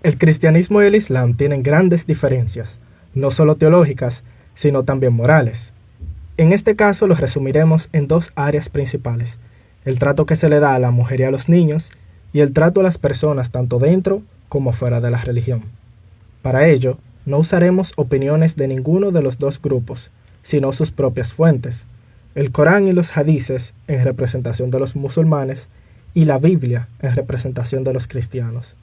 El cristianismo y el islam tienen grandes diferencias, no solo teológicas, sino también morales. En este caso los resumiremos en dos áreas principales: el trato que se le da a la mujer y a los niños, y el trato a las personas tanto dentro como fuera de la religión. Para ello, no usaremos opiniones de ninguno de los dos grupos, sino sus propias fuentes: el Corán y los hadices en representación de los musulmanes y la Biblia en representación de los cristianos.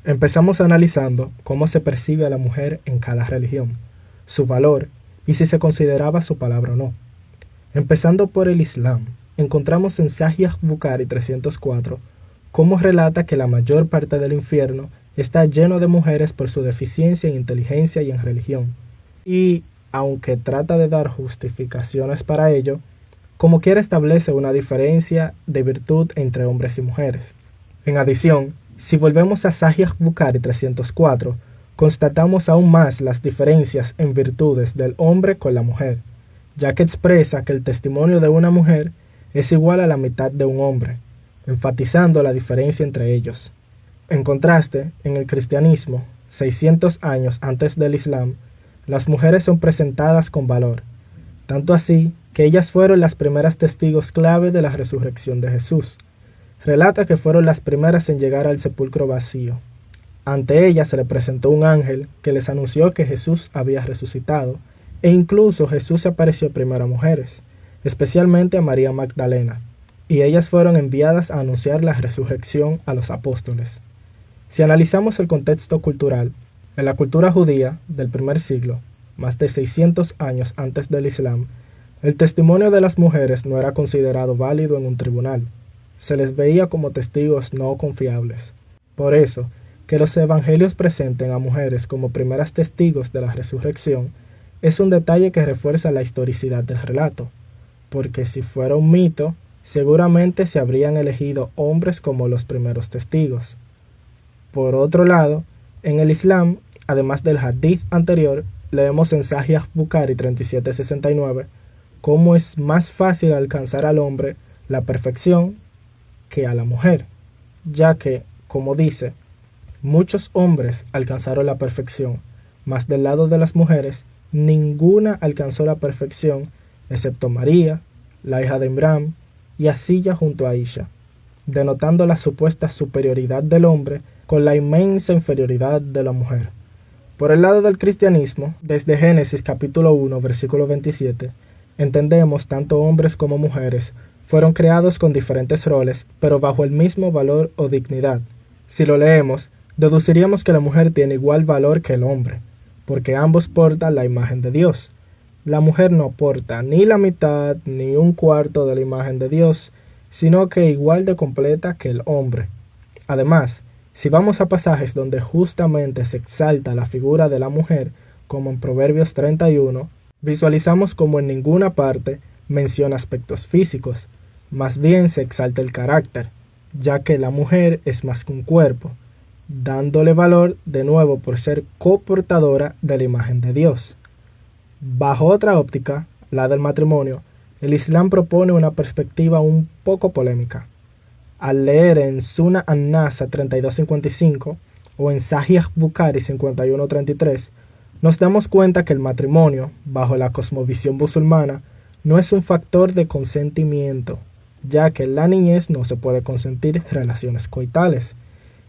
Empezamos analizando cómo se percibe a la mujer en cada religión, su valor y si se consideraba su palabra o no. Empezando por el Islam, encontramos en Sahih Bukhari 304 cómo relata que la mayor parte del infierno está lleno de mujeres por su deficiencia en inteligencia y en religión. Y, aunque trata de dar justificaciones para ello, como quiera establece una diferencia de virtud entre hombres y mujeres. En adición, si volvemos a Sahih Bukhari 304, constatamos aún más las diferencias en virtudes del hombre con la mujer, ya que expresa que el testimonio de una mujer es igual a la mitad de un hombre, enfatizando la diferencia entre ellos. En contraste, en el cristianismo, 600 años antes del Islam, las mujeres son presentadas con valor, tanto así que ellas fueron las primeras testigos clave de la resurrección de Jesús. Relata que fueron las primeras en llegar al sepulcro vacío. Ante ellas se le presentó un ángel que les anunció que Jesús había resucitado, e incluso Jesús se apareció primero a mujeres, especialmente a María Magdalena, y ellas fueron enviadas a anunciar la resurrección a los apóstoles. Si analizamos el contexto cultural, en la cultura judía del primer siglo, más de 600 años antes del Islam, el testimonio de las mujeres no era considerado válido en un tribunal. Se les veía como testigos no confiables. Por eso, que los evangelios presenten a mujeres como primeras testigos de la resurrección es un detalle que refuerza la historicidad del relato, porque si fuera un mito, seguramente se habrían elegido hombres como los primeros testigos. Por otro lado, en el Islam, además del hadith anterior, leemos en Sahih Bukhari 3769 cómo es más fácil alcanzar al hombre la perfección que a la mujer, ya que, como dice, muchos hombres alcanzaron la perfección, mas del lado de las mujeres, ninguna alcanzó la perfección, excepto María, la hija de Imran, y Asilla junto a Aisha, denotando la supuesta superioridad del hombre con la inmensa inferioridad de la mujer. Por el lado del cristianismo, desde Génesis capítulo 1, versículo 27, entendemos tanto hombres como mujeres fueron creados con diferentes roles, pero bajo el mismo valor o dignidad. Si lo leemos, deduciríamos que la mujer tiene igual valor que el hombre, porque ambos portan la imagen de Dios. La mujer no porta ni la mitad ni un cuarto de la imagen de Dios, sino que igual de completa que el hombre. Además, si vamos a pasajes donde justamente se exalta la figura de la mujer, como en Proverbios 31, visualizamos como en ninguna parte menciona aspectos físicos, más bien se exalta el carácter, ya que la mujer es más que un cuerpo, dándole valor de nuevo por ser coportadora de la imagen de Dios. Bajo otra óptica, la del matrimonio, el Islam propone una perspectiva un poco polémica. Al leer en Sunnah an-Nasa 3255 o en Sahih Bukhari 5133, nos damos cuenta que el matrimonio, bajo la cosmovisión musulmana, no es un factor de consentimiento, ya que en la niñez no se puede consentir relaciones coitales.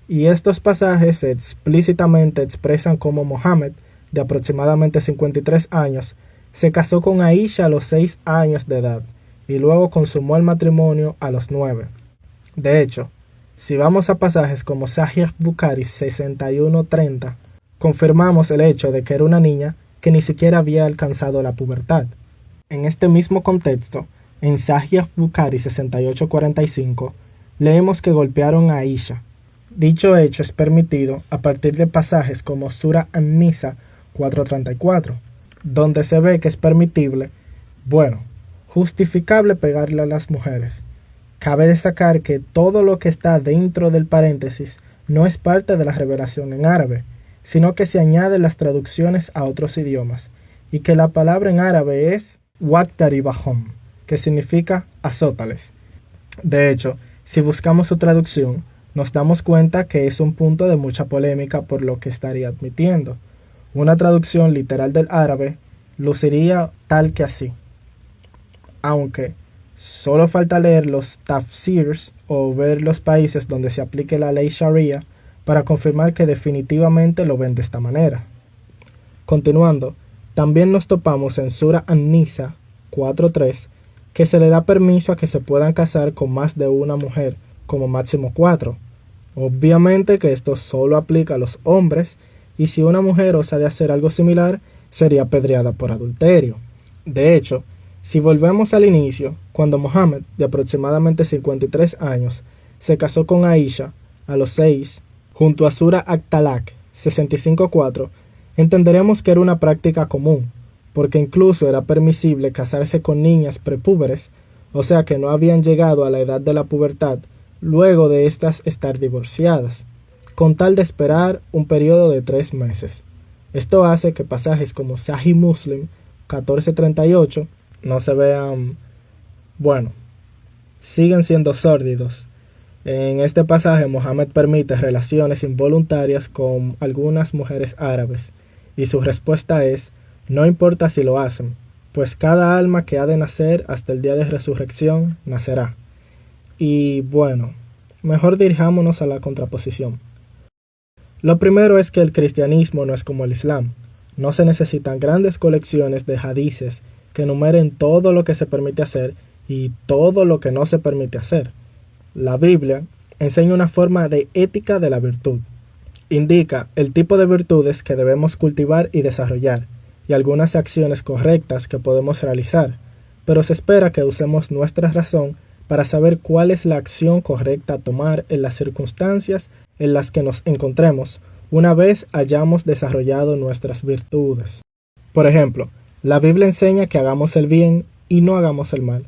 Y estos pasajes explícitamente expresan cómo Mohammed, de aproximadamente 53 años, se casó con Aisha a los 6 años de edad y luego consumó el matrimonio a los 9. De hecho, si vamos a pasajes como Sahih Bukhari 6130, confirmamos el hecho de que era una niña que ni siquiera había alcanzado la pubertad. En este mismo contexto, en Sahih Bukhari 6845, leemos que golpearon a Aisha. Dicho hecho es permitido a partir de pasajes como Surah An-Nisa 434, donde se ve que es permitible, justificable pegarle a las mujeres. Cabe destacar que todo lo que está dentro del paréntesis no es parte de la revelación en árabe, sino que se añaden las traducciones a otros idiomas, y que la palabra en árabe es waqtaribahum, que significa azótales. De hecho, si buscamos su traducción, nos damos cuenta que es un punto de mucha polémica por lo que estaría admitiendo. Una traducción literal del árabe luciría tal que así, aunque solo falta leer los tafsirs o ver los países donde se aplique la ley Sharia para confirmar que definitivamente lo ven de esta manera. Continuando, también nos topamos en Sura An-Nisa 4.3 que se le da permiso a que se puedan casar con más de una mujer, como máximo 4. Obviamente que esto solo aplica a los hombres, y si una mujer osa de hacer algo similar, sería apedreada por adulterio. De hecho, si volvemos al inicio, cuando Mohammed, de aproximadamente 53 años, se casó con Aisha a los 6, junto a Sura At-Talaq 65.4, entenderemos que era una práctica común, porque incluso era permisible casarse con niñas prepúberes, o sea que no habían llegado a la edad de la pubertad, luego de estas estar divorciadas, con tal de esperar un periodo de 3 meses. Esto hace que pasajes como Sahih Muslim 1438 no se vean, siguen siendo sórdidos. En este pasaje Mohammed permite relaciones involuntarias con algunas mujeres árabes, y su respuesta es: no importa si lo hacen, pues cada alma que ha de nacer hasta el día de resurrección nacerá. Y mejor dirijámonos a la contraposición. Lo primero es que el cristianismo no es como el islam. No se necesitan grandes colecciones de hadices que enumeren todo lo que se permite hacer y todo lo que no se permite hacer. La Biblia enseña una forma de ética de la virtud. Indica el tipo de virtudes que debemos cultivar y desarrollar, y algunas acciones correctas que podemos realizar, pero se espera que usemos nuestra razón para saber cuál es la acción correcta a tomar en las circunstancias en las que nos encontremos una vez hayamos desarrollado nuestras virtudes. Por ejemplo, la Biblia enseña que hagamos el bien y no hagamos el mal.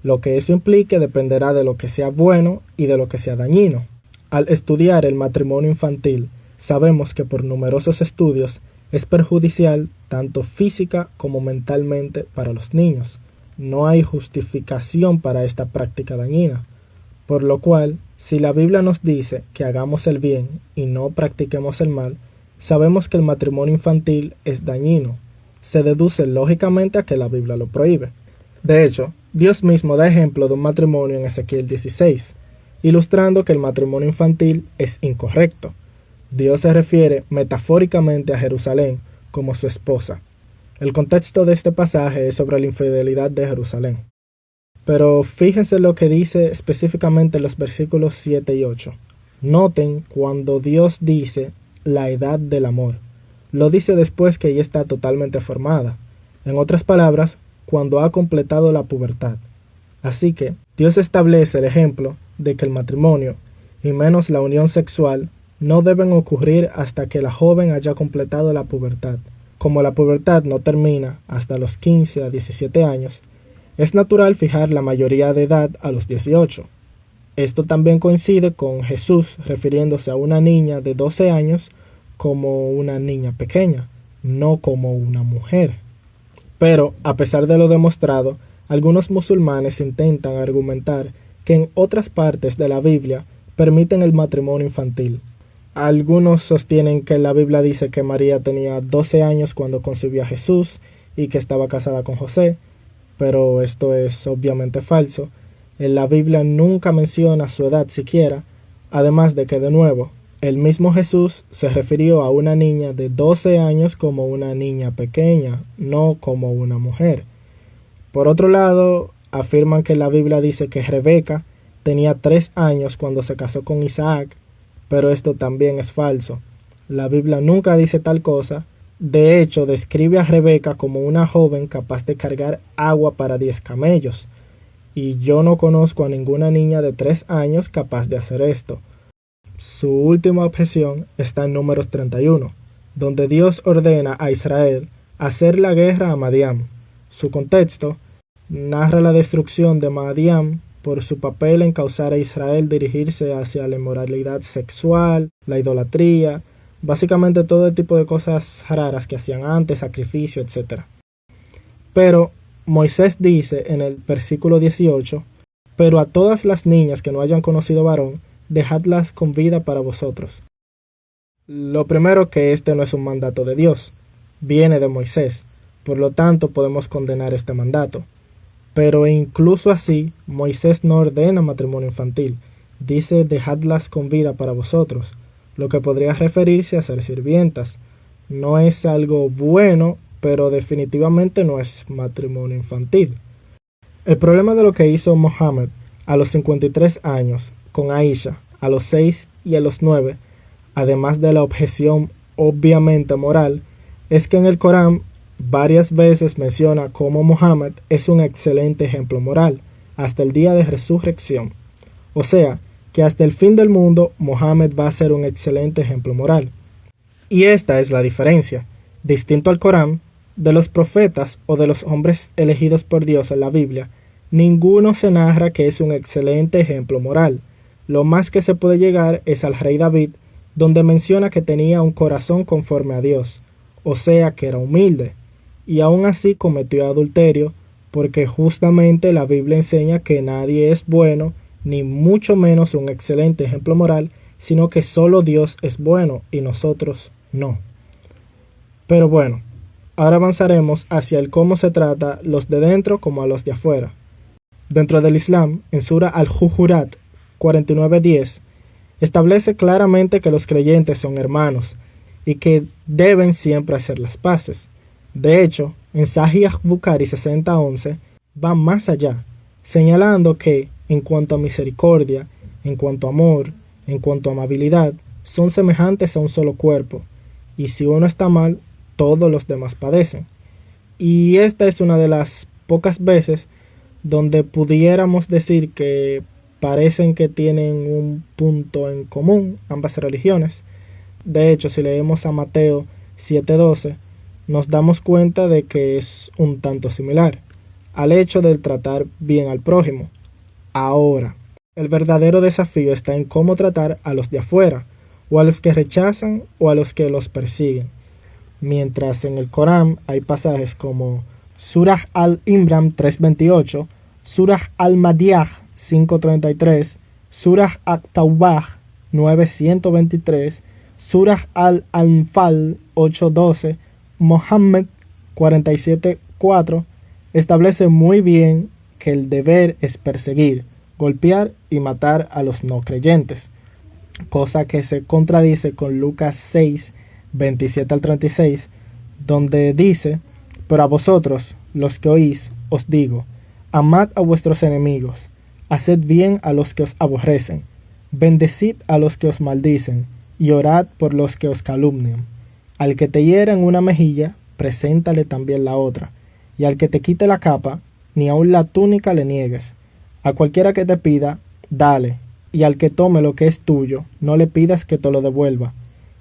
Lo que eso implique dependerá de lo que sea bueno y de lo que sea dañino. Al estudiar el matrimonio infantil, sabemos que por numerosos estudios es perjudicial tanto física como mentalmente para los niños. No hay justificación para esta práctica dañina, por lo cual, si la Biblia nos dice que hagamos el bien y no practiquemos el mal, sabemos que el matrimonio infantil es dañino. Se deduce lógicamente a que la Biblia lo prohíbe. De hecho, Dios mismo da ejemplo de un matrimonio en Ezequiel 16, ilustrando que el matrimonio infantil es incorrecto. Dios se refiere metafóricamente a Jerusalén como su esposa. El contexto de este pasaje es sobre la infidelidad de Jerusalén. Pero fíjense lo que dice específicamente en los versículos 7 y 8. Noten cuando Dios dice la edad del amor. Lo dice después que ella está totalmente formada. En otras palabras, cuando ha completado la pubertad. Así que Dios establece el ejemplo de que el matrimonio, y menos la unión sexual, no deben ocurrir hasta que la joven haya completado la pubertad. Como la pubertad no termina hasta los 15 a 17 años, es natural fijar la mayoría de edad a los 18. Esto también coincide con Jesús refiriéndose a una niña de 12 años como una niña pequeña, no como una mujer. Pero, a pesar de lo demostrado, algunos musulmanes intentan argumentar que en otras partes de la Biblia permiten el matrimonio infantil. Algunos sostienen que la Biblia dice que María tenía 12 años cuando concibió a Jesús y que estaba casada con José, pero esto es obviamente falso. En la Biblia nunca menciona su edad siquiera, además de que, de nuevo, el mismo Jesús se refirió a una niña de 12 años como una niña pequeña, no como una mujer. Por otro lado, afirman que la Biblia dice que Rebeca tenía 3 años cuando se casó con Isaac, pero esto también es falso. La Biblia nunca dice tal cosa. De hecho, describe a Rebeca como una joven capaz de cargar agua para 10 camellos. Y yo no conozco a ninguna niña de 3 años capaz de hacer esto. Su última objeción está en Números 31, donde Dios ordena a Israel hacer la guerra a Madián. Su contexto narra la destrucción de Madián por su papel en causar a Israel dirigirse hacia la inmoralidad sexual, la idolatría, básicamente todo el tipo de cosas raras que hacían antes, sacrificio, etc. Pero Moisés dice en el versículo 18, pero a todas las niñas que no hayan conocido varón, dejadlas con vida para vosotros. Lo primero, que este no es un mandato de Dios, viene de Moisés, por lo tanto podemos condenar este mandato. Pero incluso así, Moisés no ordena matrimonio infantil, dice dejadlas con vida para vosotros, lo que podría referirse a ser sirvientas. No es algo bueno, pero definitivamente no es matrimonio infantil. El problema de lo que hizo Mohammed a los 53 años con Aisha a los 6 y a los 9, además de la objeción obviamente moral, es que en el Corán varias veces menciona cómo Mohammed es un excelente ejemplo moral hasta el día de resurrección. O sea, que hasta el fin del mundo Mohammed va a ser un excelente ejemplo moral. Y esta es la diferencia, distinto al Corán, de los profetas o de los hombres elegidos por Dios en la Biblia. Ninguno se narra que es un excelente ejemplo moral. Lo más que se puede llegar es al rey David, donde menciona que tenía un corazón conforme a Dios, o sea que era humilde, y aún así cometió adulterio, porque justamente la Biblia enseña que nadie es bueno, ni mucho menos un excelente ejemplo moral, sino que solo Dios es bueno y nosotros no. Pero bueno, ahora avanzaremos hacia el cómo se trata los de dentro como a los de afuera. Dentro del Islam, en Sura Al-Hujurat 49:10, establece claramente que los creyentes son hermanos y que deben siempre hacer las paces. De hecho, en Sahih Bukhari 60:11 va más allá, señalando que, en cuanto a misericordia, en cuanto a amor, en cuanto a amabilidad, son semejantes a un solo cuerpo, y si uno está mal, todos los demás padecen. Y esta es una de las pocas veces donde pudiéramos decir que parecen que tienen un punto en común ambas religiones. De hecho, si leemos a Mateo 7:12, nos damos cuenta de que es un tanto similar al hecho de tratar bien al prójimo. Ahora, el verdadero desafío está en cómo tratar a los de afuera, o a los que rechazan o a los que los persiguen. Mientras en el Corán hay pasajes como Surah Al-Imran 3:28, Surah Al-Madiyah 5:33, Surah At-Tawbah 9:123, Surah Al-Anfal 8:12, Muhammad 47:4, establece muy bien que el deber es perseguir, golpear y matar a los no creyentes, cosa que se contradice con Lucas 6:27-36, donde dice: pero a vosotros, los que oís, os digo, amad a vuestros enemigos, haced bien a los que os aborrecen, bendecid a los que os maldicen, y orad por los que os calumnian. Al que te hiera en una mejilla, preséntale también la otra, y al que te quite la capa, ni aun la túnica le niegues. A cualquiera que te pida, dale, y al que tome lo que es tuyo, no le pidas que te lo devuelva.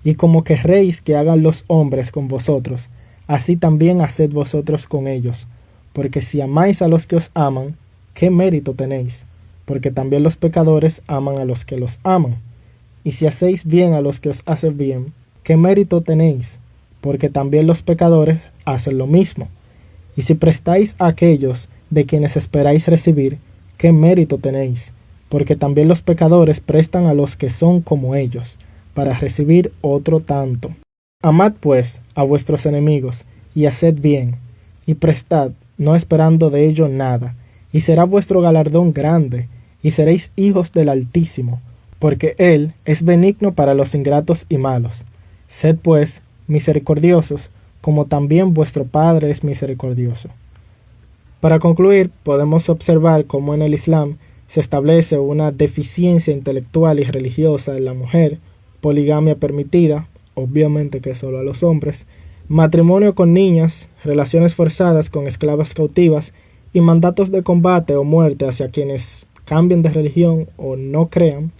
Y como querréis que hagan los hombres con vosotros, así también haced vosotros con ellos, porque si amáis a los que os aman, ¿qué mérito tenéis? Porque también los pecadores aman a los que los aman. Y si hacéis bien a los que os hacen bien, ¿qué mérito tenéis? Porque también los pecadores hacen lo mismo. Y si prestáis a aquellos de quienes esperáis recibir, ¿qué mérito tenéis? Porque también los pecadores prestan a los que son como ellos, para recibir otro tanto. Amad pues a vuestros enemigos, y haced bien, y prestad, no esperando de ello nada, y será vuestro galardón grande, y seréis hijos del Altísimo, porque Él es benigno para los ingratos y malos. Sed pues misericordiosos, como también vuestro Padre es misericordioso. Para concluir, podemos observar cómo en el Islam se establece una deficiencia intelectual y religiosa en la mujer, poligamia permitida, obviamente que solo a los hombres, matrimonio con niñas, relaciones forzadas con esclavas cautivas y mandatos de combate o muerte hacia quienes cambien de religión o no crean,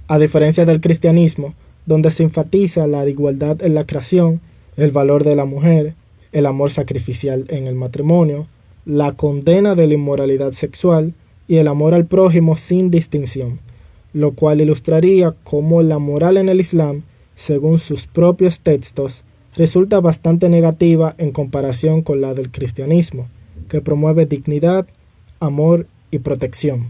a diferencia del cristianismo, donde se enfatiza la igualdad en la creación, el valor de la mujer, el amor sacrificial en el matrimonio, la condena de la inmoralidad sexual y el amor al prójimo sin distinción, lo cual ilustraría cómo la moral en el Islam, según sus propios textos, resulta bastante negativa en comparación con la del cristianismo, que promueve dignidad, amor y protección.